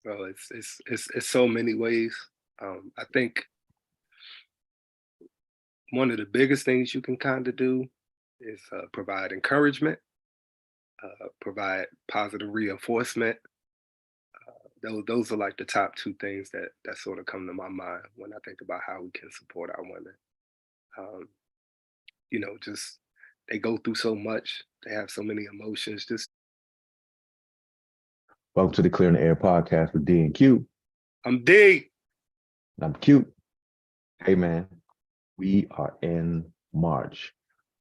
Well, it's so many ways. I think one of the biggest things you can kind of do is provide encouragement, provide positive reinforcement. Those are like the top two things that sort of come to my mind when I think about how we can support our women. Um, just they go through so much. They have so many emotions. Just Welcome to the Clear in the Air podcast with D and Q. I'm deep. I'm Q. Hey man, we are in March,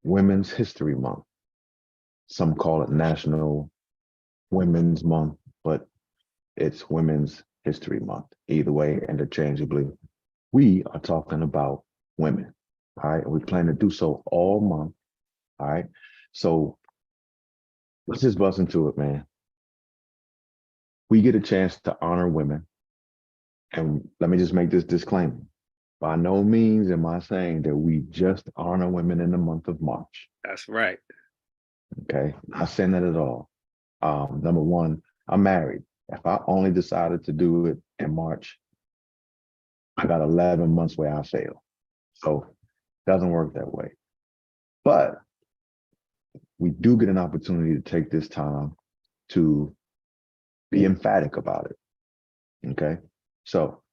Women's History Month. Some call it National Women's Month, but it's Women's History Month. Either way, interchangeably, we are talking about women. All right, and we plan to do so all month. All right, so let's just bust into it, man. We get a chance to honor women. And let me just make this disclaimer. By no means am I saying that we just honor women in the month of March. That's right. Okay. Not saying that at all. Number one, I'm married. If I only decided to do it in March, I got 11 months where I fail. So it doesn't work that way. But we do get an opportunity to take this time to be emphatic about it. Okay. So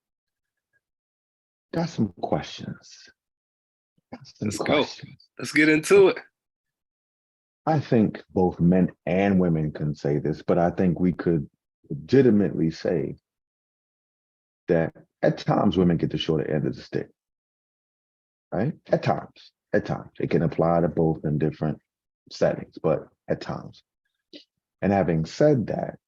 got some questions. Let's go. Let's get into it. I think both men and women can say this, but I think we could legitimately say that at times women get the shorter end of the stick, right? At times. It can apply to both in different settings, but at times. And having said that,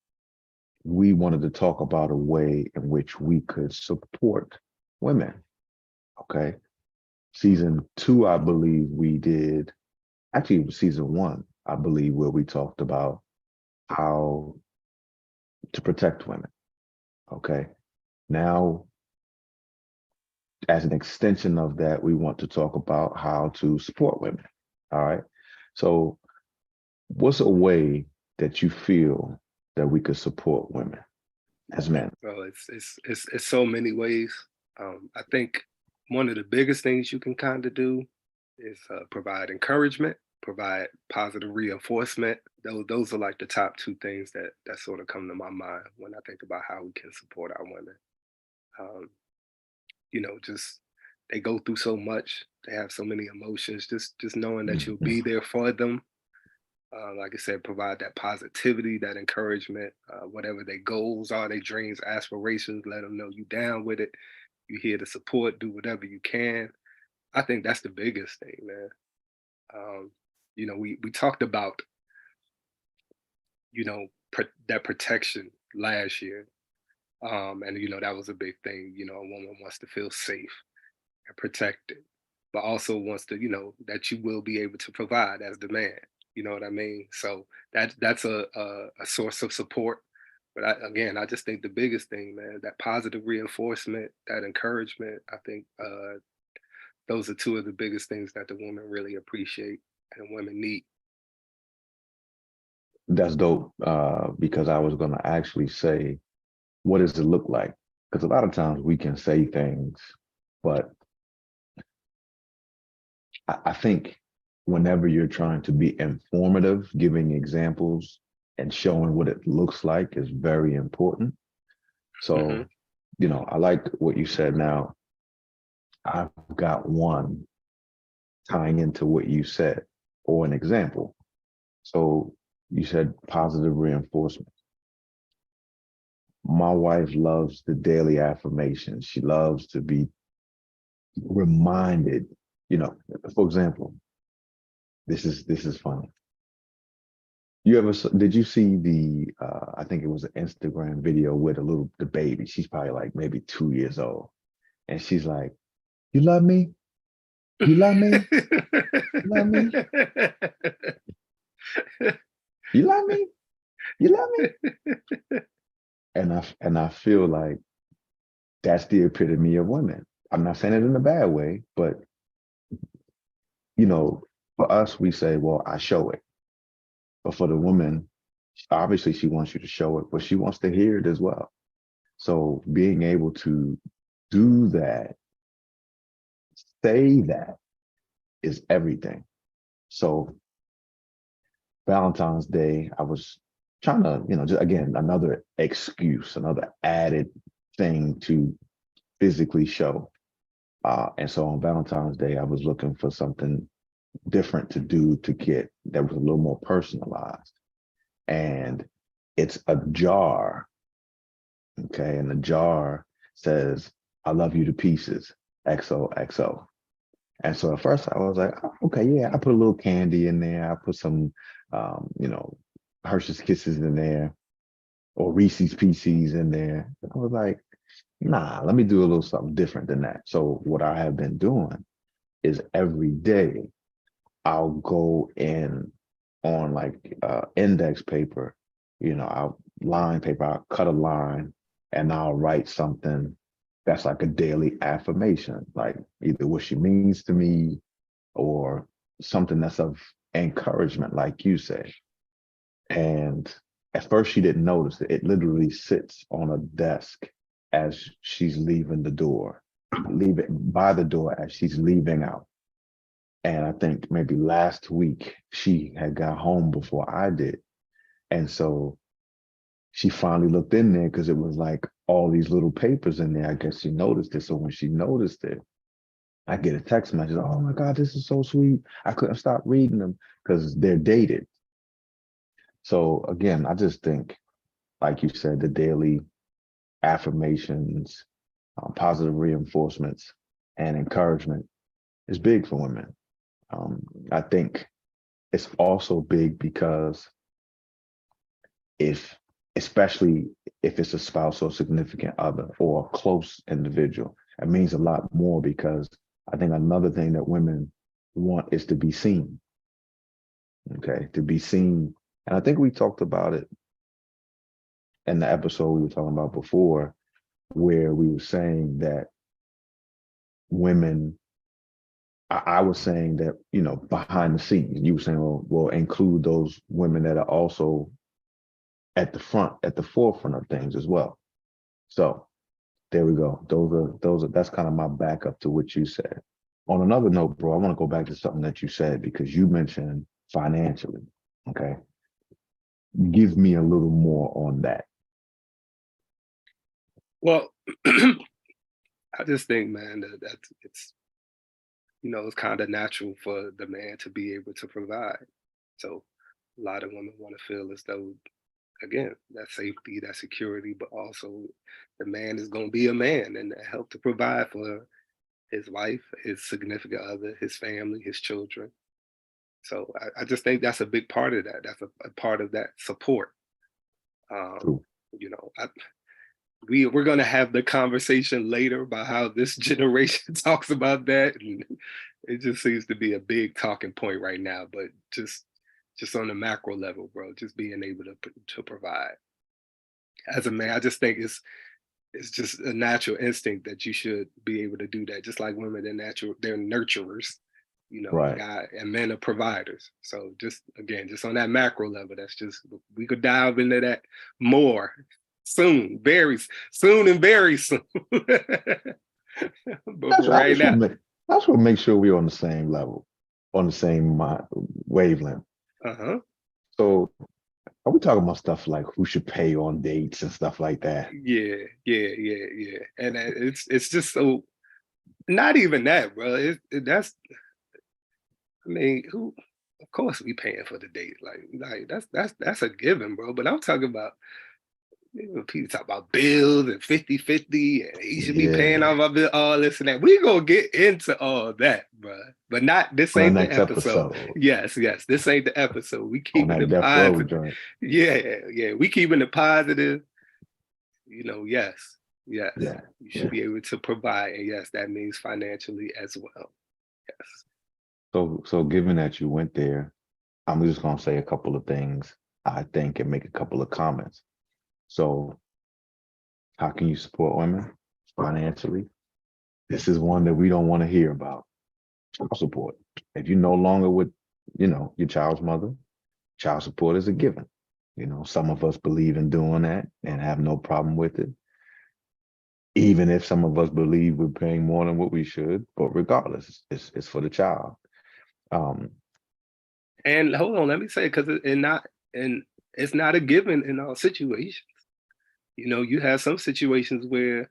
we wanted to talk about a way in which we could support women, okay? Season 2, I believe we did, actually it was season 1, I believe, where we talked about how to protect women, okay? Now, as an extension of that, we want to talk about how to support women, all right? So what's a way that you feel that we could support women as men? Well, it's so many ways. I think one of the biggest things you can kind of do is provide encouragement, provide positive reinforcement. Those are like the top two things that sort of come to my mind when I think about how we can support our women. Um, just they go through so much. They have so many emotions. Just knowing that you'll be there for them. Like I said, provide that positivity, that encouragement, whatever their goals are, their dreams, aspirations, let them know you down with it. You're here to support, do whatever you can. I think that's the biggest thing, man. We talked about, that protection last year. And, that was a big thing. A woman wants to feel safe and protected, but also wants to, that you will be able to provide as the man. You know what I mean? So that's a source of support. But I just think the biggest thing, man, that positive reinforcement, that encouragement, I think those are two of the biggest things that the women really appreciate and women need. That's dope, because I was going to actually say, what does it look like? Because a lot of times we can say things, but I think whenever you're trying to be informative, giving examples and showing what it looks like is very important. So, I like what you said. Now, I've got one tying into what you said, or an example. So you said positive reinforcement. My wife loves the daily affirmations. She loves to be reminded, for example, this is funny. Did you see the, I think it was an Instagram video with the baby, she's probably like maybe 2 years old. And she's like, "You love me? You love me? You love me? You love me? You love me?" And I feel like that's the epitome of women. I'm not saying it in a bad way, but for us, we say, well, I show it. But for the woman, obviously she wants you to show it, but she wants to hear it as well. So being able to do that, say that is everything. So Valentine's Day, I was trying to, just again, another excuse, another added thing to physically show. And so on Valentine's Day, I was looking for something different to do to get that was a little more personalized. And it's a jar. Okay. And the jar says, I love you to pieces, XOXO. And so at first I was like, oh, okay, yeah, I put a little candy in there. I put some, you know, Hershey's Kisses in there or Reese's Pieces in there. I was like, nah, let me do a little something different than that. So what I have been doing is every day I'll go in on like index paper, I'll line paper, I'll cut a line and I'll write something that's like a daily affirmation, like either what she means to me or something that's of encouragement, like you say. And at first she didn't notice it. It literally sits on a desk as she's leaving the door, leave it by the door as she's leaving out. And I think maybe last week she had got home before I did. And so she finally looked in there because it was like all these little papers in there. I guess she noticed it. So when she noticed it, I get a text message, oh my God, this is so sweet. I couldn't stop reading them because they're dated. So again, I just think, like you said, the daily affirmations, positive reinforcements, and encouragement is big for women. I think it's also big because if, especially if it's a spouse or significant other or a close individual, it means a lot more because I think another thing that women want is to be seen. Okay, to be seen. And I think we talked about it in the episode we were talking about before, where we were saying that women, I was saying that, behind the scenes, you were saying, well, include those women that are also at the front, at the forefront of things as well. So there we go. That's kind of my backup to what you said. On another note, bro, I want to go back to something that you said because you mentioned financially. Okay. Give me a little more on that. Well, I just think, man, that it's it's kind of natural for the man to be able to provide. So a lot of women want to feel as though, again, that safety, that security, but also the man is going to be a man and help to provide for his wife, his significant other, his family, his children. So I just think that's a big part of that. That's a part of that support. Um, True. you know, I, we're going to have the conversation later about how this generation talks about that, and it just seems to be a big talking point right now. But just on the macro level, bro, just being able to provide as a man, I just think it's just a natural instinct that you should be able to do that. Just like women, they're nurturers, Right. God, and men are providers. So just again, just on that macro level, that's just, we could dive into that more soon, very soon and very soon. But That's for I right just now, want to make that's what make sure we're on the same level, on the same wavelength. uh-huh. So are we talking about stuff like who should pay on dates and stuff like that? Yeah. And it's just so, not even that, bro. That's, I mean, who? Of course, we paying for the date. Like that's a given, bro. But I'm talking about, people talk about bills and 50-50, and he should be paying Yeah, off our bill, all this and that. We gonna get into all that, bro. But not, this on the ain't the next episode. episode, Yes, this ain't the episode. We on keeping that it death row positive. joint. Yeah. We keeping it positive. Yes. Yeah, You should yeah. be able to provide, and yes, that means financially as well. Yes. So given that you went there, I'm just gonna say a couple of things, I think, and make a couple of comments. So how can you support women financially? This is one that we don't want to hear about. Child support. If you're no longer with, your child's mother, child support is a given. Some of us believe in doing that and have no problem with it. even if some of us believe we're paying more than what we should, but regardless, it's for the child. Um, And hold on, let me say, because and it's not a given in all situations. You know, you have some situations where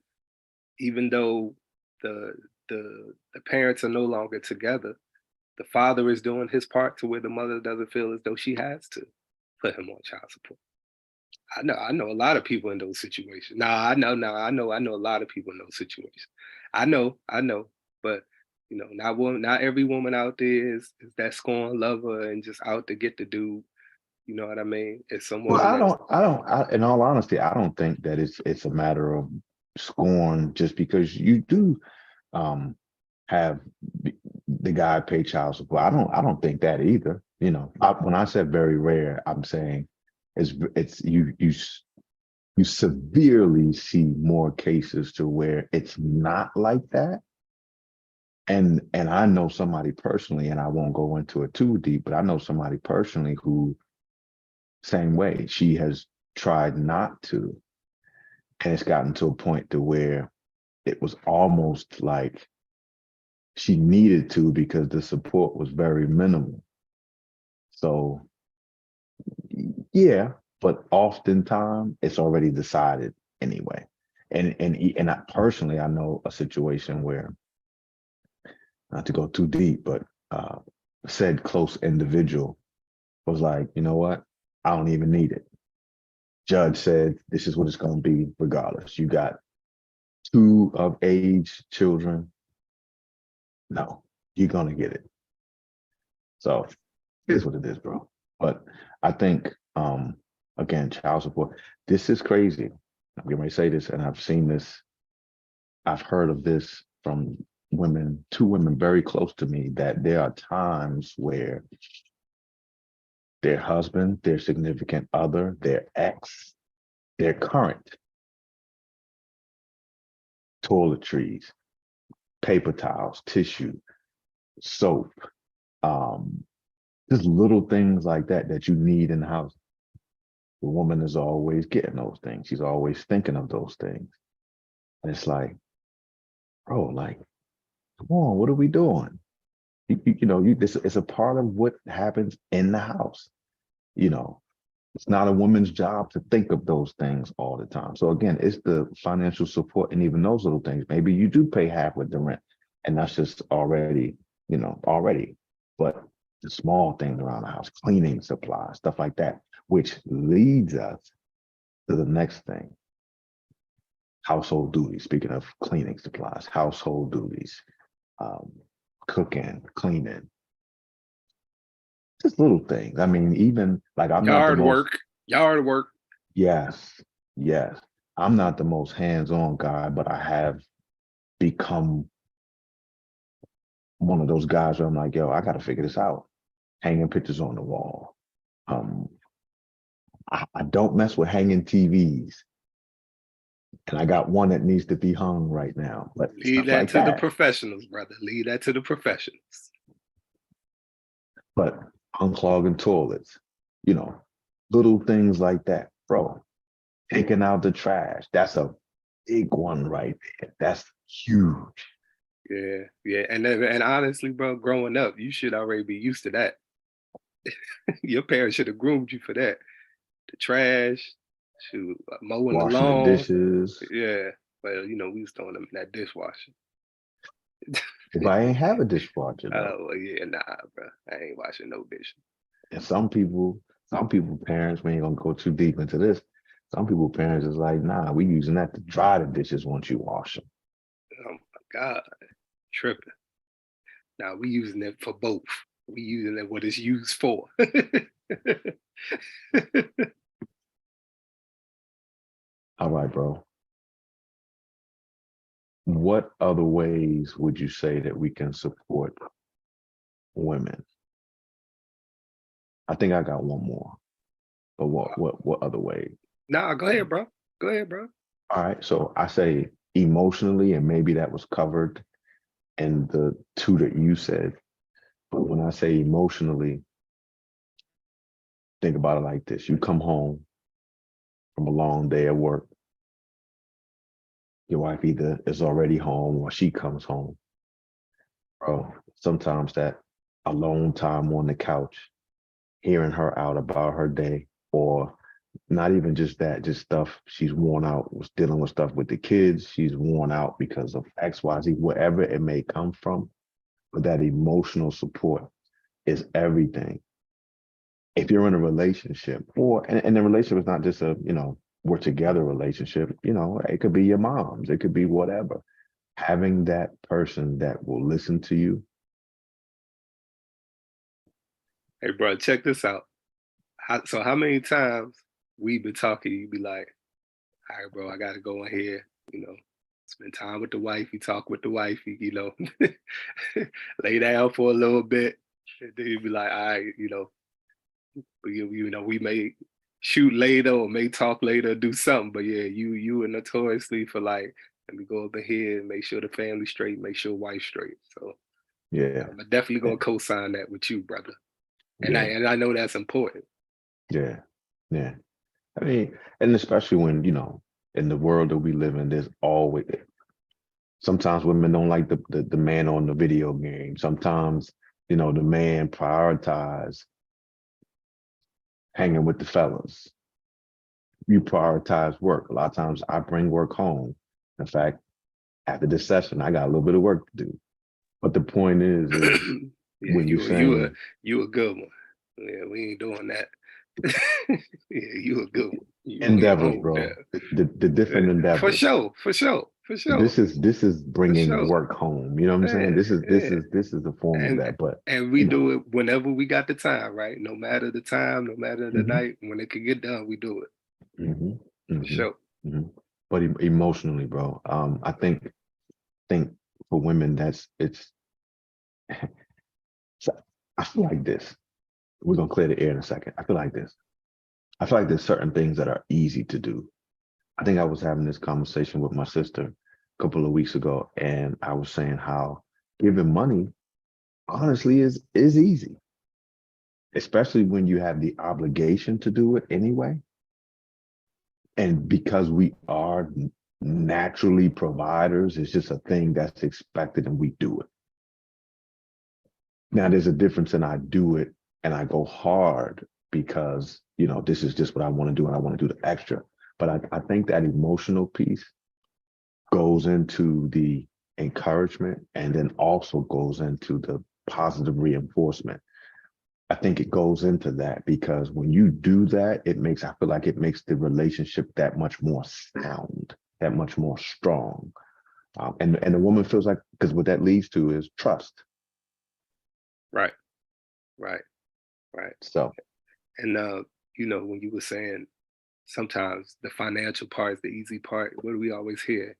even though the the parents are no longer together, the father is doing his part to where the mother doesn't feel as though she has to put him on child support. I know a lot of people in those situations. I know a lot of people in those situations. I know, but you know, not every woman out there is that scorn lover and just out to get the dude. You know what I mean? It's some well, women that's in all honesty, I don't think that it's a matter of scorn just because you do um have the guy pay child support. I don't think that either. You know, when I said very rare, I'm saying it's you severely see more cases to where it's not like that. And I know somebody personally, and I won't go into it too deep, but I know somebody personally who same way she has tried not to, and it's gotten to a point to where it was almost like she needed to because the support was very minimal. So yeah, but oftentimes it's already decided anyway. And I personally I know a situation where, not to go too deep, but said close individual was like, you know what? I don't even need it. Judge said this is what it's going to be regardless. You got two of age children. No, you're going to get it. So it is what it is, bro. But I think, again, child support, this is crazy. I'm getting ready to say this, and I've seen this, I've heard of this from women, two women very close to me, that there are times where their husband, their significant other, their ex, their current toiletries, paper towels, tissue, soap, um, just little things like that that you need in the house. The woman is always getting those things. She's always thinking of those things. And it's like, bro, like, come on, what are we doing? This it's a part of what happens in the house. You know, it's not a woman's job to think of those things all the time. So again, it's the financial support and even those little things. Maybe you do pay half with the rent, and that's just already, already. But the small things around the house, cleaning supplies, stuff like that, which leads us to the next thing. Household duties. Speaking of cleaning supplies, household duties, um, cooking, cleaning, just little things. I mean, even like I'm not the yard most, work, yard work. yes, yes, I'm not the most hands-on guy, but I have become one of those guys where I'm like, yo, I got to figure this out. Hanging pictures on the wall. Um, I don't mess with hanging TVs, and I got one that needs to be hung right now, but Leave stuff that like to the that. professionals, brother. Leave that to the professionals. But unclogging toilets, you know, little things like that, bro. Taking out the trash. That's a big one right there. That's huge. Yeah, yeah. And honestly, bro, growing up, you should already be used to that. Your parents should have groomed you for that. The trash, shoot, mowing the Washing the lawn. dishes. Yeah. Well, you know, we was throwing them in that dishwasher. If I ain't have a dishwasher though, Oh, well, yeah, nah, bro. I ain't washing no dishes. and some people parents, we ain't gonna go too deep into this. Some people parents is like, nah, we using that to dry the dishes once you wash them. Oh my God, tripping. Now we using it for both. We using it what it's used for. All right, bro. What other ways would you say that we can support women? I think I got one more, but what other way? Nah, go ahead, bro. Go ahead, bro. All right, so I say emotionally, and maybe that was covered in the two that you said. But when I say emotionally, think about it like this. You come home from a long day at work. Your wife either is already home or she comes home. Bro, sometimes that alone time on the couch, hearing her out about her day, or not even just that, just stuff she's worn out, was dealing with stuff with the kids. She's worn out because of XYZ, wherever it may come from. But that emotional support is everything. If you're in a relationship, and the relationship is not just a, we're together relationship, it could be your mom's, it could be whatever. Having that person that will listen to you. Hey, bro, check this out. So how many times we been talking, you be like, all right, bro, I gotta go in here, spend time with the wife, you talk with the wife, lay down for a little bit. And then you be like, all right, we may shoot later or may talk later, do something. But yeah, you are notoriously for like, let me go over here and make sure the family straight, make sure wife straight. So Yeah, I'm definitely gonna co-sign that with you, brother. And yeah, I know that's important. yeah, yeah. I mean, and especially when, in the world that we live in, there's always, sometimes women don't like the man on the video game. Sometimes, the man prioritize hanging with the fellas. You prioritize work. A lot of times I bring work home. In fact, after this session, I got a little bit of work to do. But the point is Yeah, when you're saying you a good one. Yeah, we ain't doing that. Yeah, you a good one. You on your endeavors, own bro, there. the different For endeavors. sure, for sure, for sure, This is for bringing sure. work home. You know what I'm saying? Yeah, This is this yeah. is this is a form of And that. But and we you know, do it whenever we got the time, right? No matter the time, no matter the hmm night, when it can get done, we do it hmm for hmm sure. hmm but emotionally, bro, I think for women it's. So I feel like this. We're gonna clear the air in a second. I feel like this. I feel like there's certain things that are easy to do. I think I was having this conversation with my sister a couple of weeks ago, and I was saying how giving money honestly is easy, especially when you have the obligation to do it anyway. And because we are naturally providers, it's just a thing that's expected and we do it. Now, there's a difference in I do it and I go hard because, this is just what I want to do and I want to do the extra. But I think that emotional piece goes into the encouragement and then also goes into the positive reinforcement. I think it goes into that because when you do that, I feel like it makes the relationship that much more sound, that much more strong. And the woman feels like, because what that leads to is trust. Right, right, right. So, And when you were saying sometimes the financial part is the easy part, what do we always hear?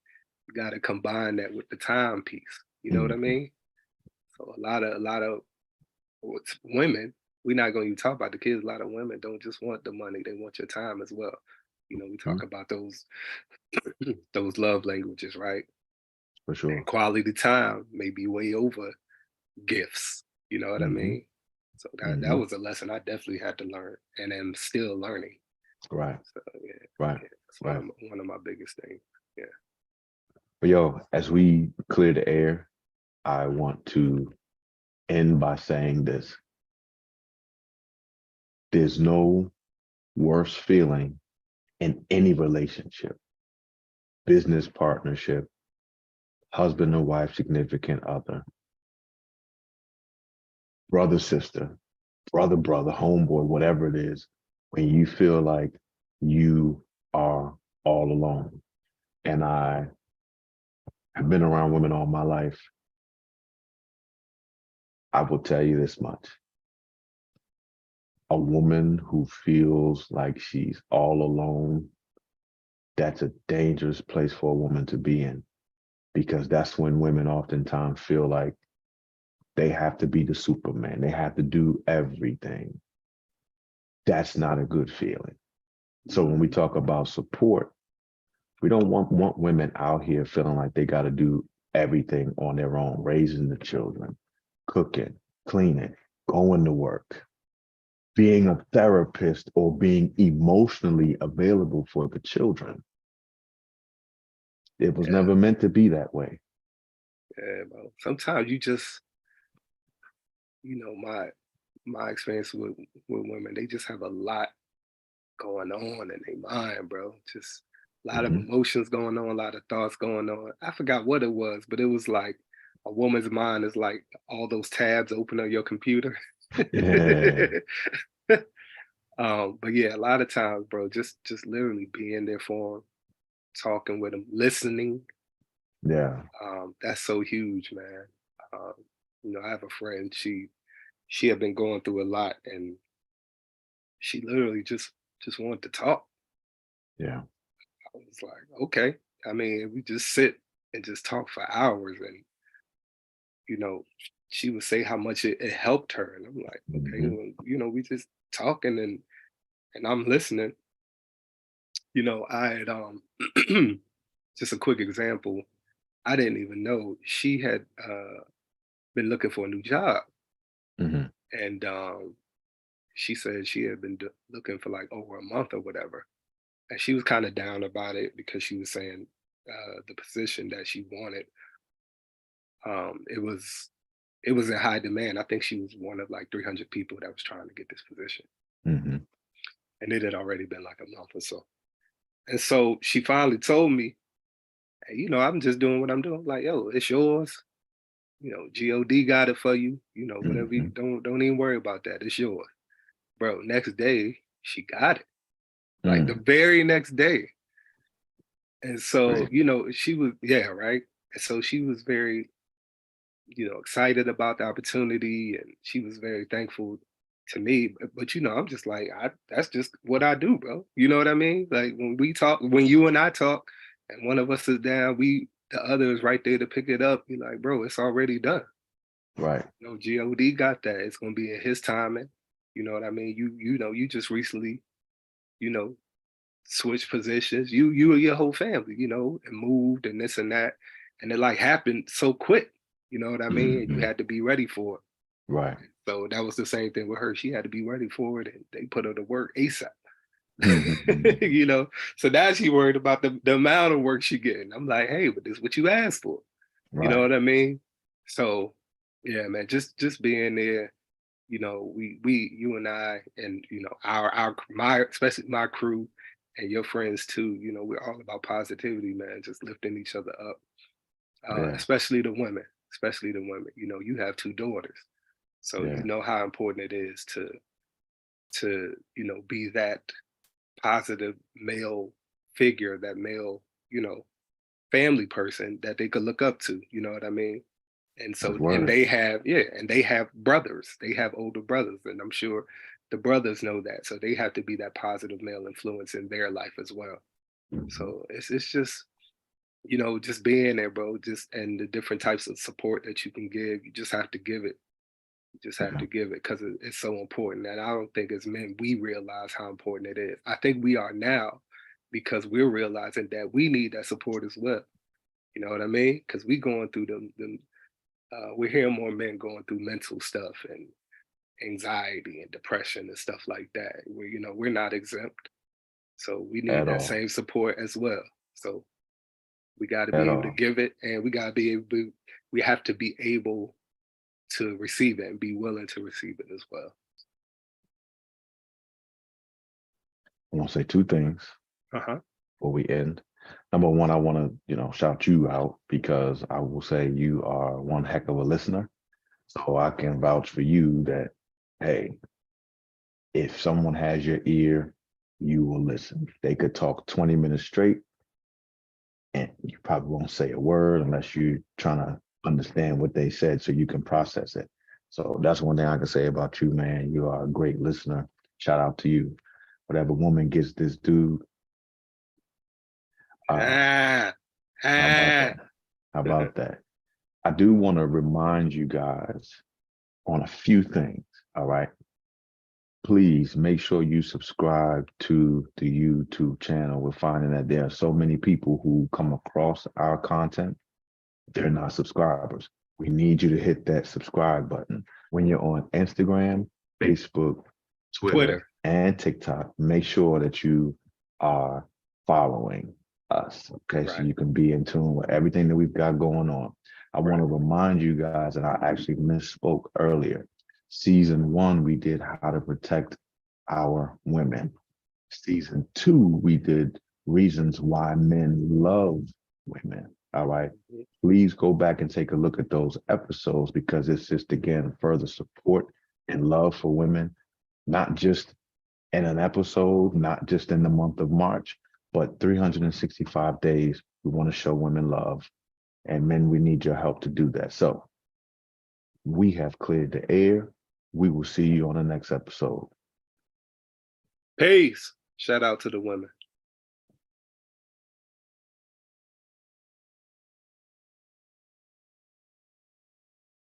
You got to combine that with the time piece. You know what I mhm, mean? So a lot of women, we're not going to even talk about the kids. A lot of women don't just want the money; they want your time as well. We talk mhm, about those those love languages, right? for And sure. quality time may be way over gifts. You know what I Hmm. mean? So that Hmm. was a lesson I definitely had to learn, and am still learning. Right, So yeah, right, yeah, that's right. one of my biggest things. Yeah. But yo, as we clear the air, I want to end by saying this. There's no worse feeling in any relationship, business partnership, husband or wife, significant other, brother, sister, brother, homeboy, whatever it is, when you feel like you are all alone. And I have been around women all my life. I will tell you this much. A woman who feels like she's all alone, that's a dangerous place for a woman to be in because that's when women oftentimes feel like they have to be the Superman. They have to do everything. That's not a good feeling. So when we Mhm. talk about support, we don't want women out here feeling like they got to do everything on their own, raising the children, cooking, cleaning, going to work, being a therapist, or being emotionally available for the children. It was Yeah, never meant to be that way. yeah, bro. Sometimes you just, my experience with women, they just have a lot going on in their mind, bro. Just a lot of Hmm. emotions going on, a lot of thoughts going on. I forgot what it was, but it was like a woman's mind is like all those tabs open on your computer. Yeah, But yeah, a lot of times, bro, just literally being there for them, talking with them, listening. yeah. That's so huge, man. Um, I have a friend. She had been going through a lot, and she literally just wanted to talk. Yeah. I was like, okay. I mean, we just sit and just talk for hours, and you know, she would say how much it helped her, and I'm like, okay, Hmm. well, we just talking, and I'm listening. I had just a quick example. I didn't even know she had been looking for a new job, Hmm. and she said she had been looking for like over a month or whatever, and she was kind of down about it because she was saying the position that she wanted, it was in high demand. I think she was one of like 300 people that was trying to get this position, Hmm. and it had already been like a month or so. And so she finally told me, hey, I'm just doing what I'm doing. I'm like, yo, it's yours. God got it for you. Whatever. You Hmm. don't even worry about that. It's yours, bro. Next day she got it, like the Mm. very next day. And so Great. she was, yeah, right. And so she was very excited about the opportunity, and she was very thankful to me. But I'm just like, that's just what I do, bro. You know what I mean? Like when we talk, when you and I talk, and one of us is down, the other is right there to pick it up. Be like, bro, it's already done. Right. God got that. It's gonna be in His timing. You know what I mean? You just recently, you know, switched positions. You and your whole family, and moved and this and that, and it like happened so quick. You know what I mean? And you Hmm. had to be ready for it. Right. So that was the same thing with her. She had to be ready for it, and they put her to work ASAP. Hmm. you know, so now she worried about the amount of work she getting. I'm like, hey, but this is what you asked for. You know Right. what I mean? So yeah, man, just being there. You and I, and our my especially my crew and your friends too. We're all about positivity, man. Just lifting each other up, Yeah. especially the women. Especially the women. You have two daughters, so you Yeah. know how important it is to be that positive male figure, that male family person that they could look up to. You know what I mean? And That's so, and word. they have, yeah, and they have brothers. They have older brothers, and I'm sure the brothers know that. So they have to be that positive male influence in their life as well. Mhm. So it's just just being there, bro. Just and the different types of support that you can give. You just have to give it. You just have Yeah. to give it because it's so important. And I don't think as men we realize how important it is. I think we are now because we're realizing that we need that support as well. You know what I mean? Because we going through them we're hearing more men going through mental stuff and anxiety and depression and stuff like that. We're not exempt, so we need At that all. same support as well. So we got to At be able to all. give it, and we got to be able. We have to be able to receive it and be willing to receive it as well. I want to say two things Uh huh. before we end. Number one, I want to, shout you out because I will say you are one heck of a listener. So I can vouch for you that, hey, if someone has your ear, you will listen. They could talk 20 minutes straight and you probably won't say a word unless you're trying to understand what they said so you can process it. So that's one thing I can say about you, man. You are a great listener. Shout out to you. Whatever woman gets this dude, uh, Ah, how about ah. that? How about that? I do want to remind you guys on a few things. All right. Please make sure you subscribe to the YouTube channel. We're finding that there are so many people who come across our content, they're not subscribers. We need you to hit that subscribe button. When you're on Instagram, Facebook, Twitter, Twitter. and TikTok, make sure that you are following us. Okay, so Right. you can be in tune with everything that we've got going on. I want Right. to remind you guys, and I actually misspoke earlier. Season 1, we did how to protect our women. Season 2, we did reasons why men love women. All right. Mhm. Please go back and take a look at those episodes because it's just, again, further support and love for women, not just in an episode, not just in the month of March, but 365 days. We want to show women love. And men, we need your help to do that. So we have cleared the air. We will see you on the next episode. Peace. Shout out to the women.